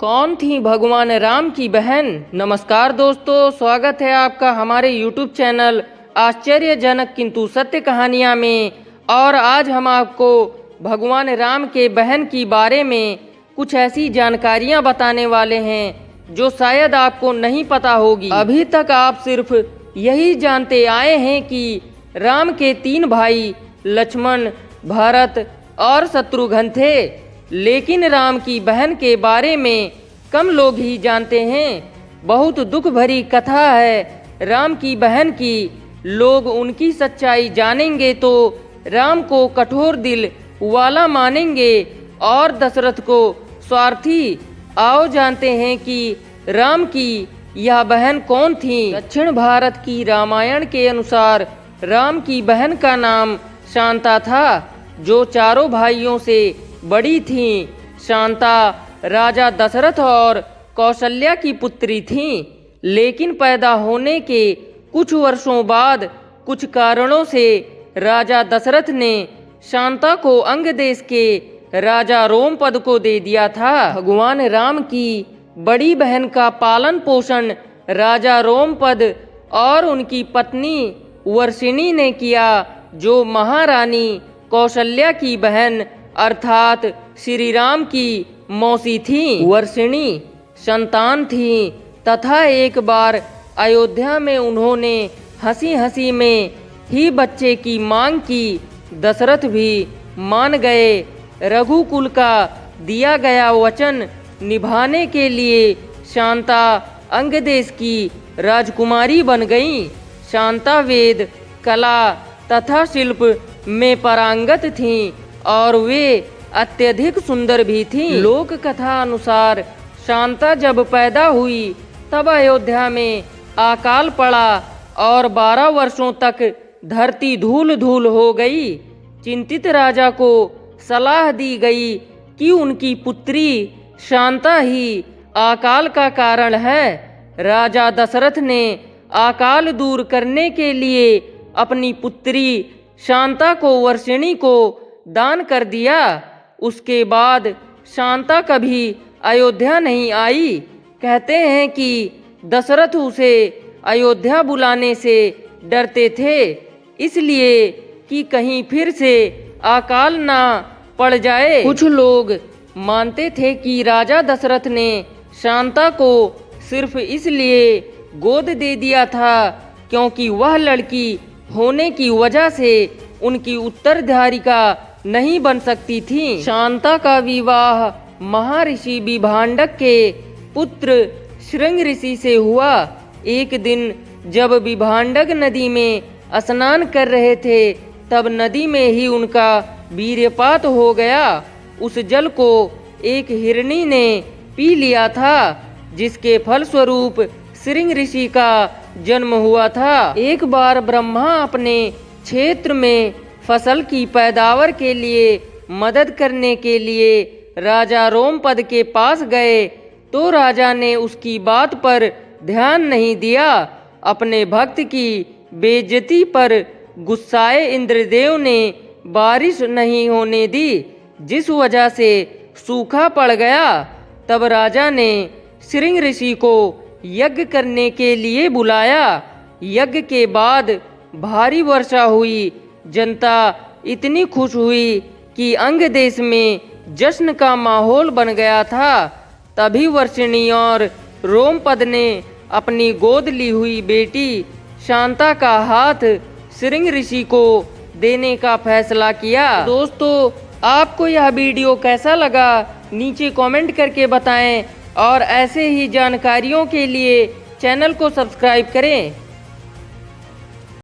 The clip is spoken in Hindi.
कौन थी भगवान राम की बहन। नमस्कार दोस्तों, स्वागत है आपका हमारे YouTube चैनल आश्चर्यजनक किंतु सत्य कहानियाँ में। और आज हम आपको भगवान राम के बहन की बारे में कुछ ऐसी जानकारियाँ बताने वाले हैं जो शायद आपको नहीं पता होगी। अभी तक आप सिर्फ यही जानते आए हैं कि राम के 3 भाई लक्ष्मण, भरत और शत्रुघ्न थे, लेकिन राम की बहन के बारे में कम लोग ही जानते हैं। बहुत दुख भरी कथा है राम की बहन की। लोग उनकी सच्चाई जानेंगे तो राम को कठोर दिल वाला मानेंगे और दशरथ को स्वार्थी। आओ जानते हैं कि राम की यह बहन कौन थी। दक्षिण भारत की रामायण के अनुसार राम की बहन का नाम शांता था, जो चारों भाइयों से बड़ी थीं। शांता राजा दशरथ और कौशल्या की पुत्री थीं, लेकिन पैदा होने के कुछ वर्षों बाद कुछ कारणों से राजा दशरथ ने शांता को अंग देश के राजा रोमपद को दे दिया था। भगवान राम की बड़ी बहन का पालन पोषण राजा रोमपद और उनकी पत्नी वर्षिणी ने किया, जो महारानी कौशल्या की बहन अर्थात श्री राम की मौसी थी। वर्षिणी संतान थी तथा एक बार अयोध्या में उन्होंने हंसी हंसी में ही बच्चे की मांग की। दशरथ भी मान गए। रघुकुल का दिया गया वचन निभाने के लिए शांता अंग देश की राजकुमारी बन गई। शांता वेद, कला तथा शिल्प में पारंगत थीं और वे अत्यधिक सुंदर भी थीं। लोक कथा अनुसार शांता जब पैदा हुई तब अयोध्या में अकाल पड़ा और 12 वर्षों तक धरती धूल धूल हो गई। चिंतित राजा को सलाह दी गई कि उनकी पुत्री शांता ही अकाल का कारण है। राजा दशरथ ने अकाल दूर करने के लिए अपनी पुत्री शांता को वर्षिणी को दान कर दिया। उसके बाद शांता कभी अयोध्या नहीं आई। कहते हैं कि दशरथ उसे अयोध्या बुलाने से डरते थे, इसलिए कि कहीं फिर से अकाल ना पड़ जाए। कुछ लोग मानते थे कि राजा दशरथ ने शांता को सिर्फ इसलिए गोद दे दिया था क्योंकि वह लड़की होने की वजह से उनकी उत्तराधिकारिका नहीं बन सकती थी। शांता का विवाह महर्षि विभांडक के पुत्र श्रृंग ऋषि से हुआ। एक दिन जब विभांडक नदी में स्नान कर रहे थे, तब नदी में ही उनका वीर्यपात हो गया। उस जल को एक हिरणी ने पी लिया था, जिसके फलस्वरूप श्रृंग ऋषि का जन्म हुआ था। एक बार ब्रह्मा अपने क्षेत्र में फसल की पैदावार के लिए मदद करने के लिए राजा रोमपद के पास गए, तो राजा ने उसकी बात पर ध्यान नहीं दिया। अपने भक्त की बेइज्जती पर गुस्साए इंद्रदेव ने बारिश नहीं होने दी, जिस वजह से सूखा पड़ गया। तब राजा ने श्रृंग ऋषि को यज्ञ करने के लिए बुलाया। यज्ञ के बाद भारी वर्षा हुई। जनता इतनी खुश हुई कि अंग देश में जश्न का माहौल बन गया था। तभी वर्षिणी और रोमपद ने अपनी गोद ली हुई बेटी शांता का हाथ श्रृंग ऋषि को देने का फैसला किया। दोस्तों, आपको यह वीडियो कैसा लगा नीचे कमेंट करके बताएं और ऐसे ही जानकारियों के लिए चैनल को सब्सक्राइब करें।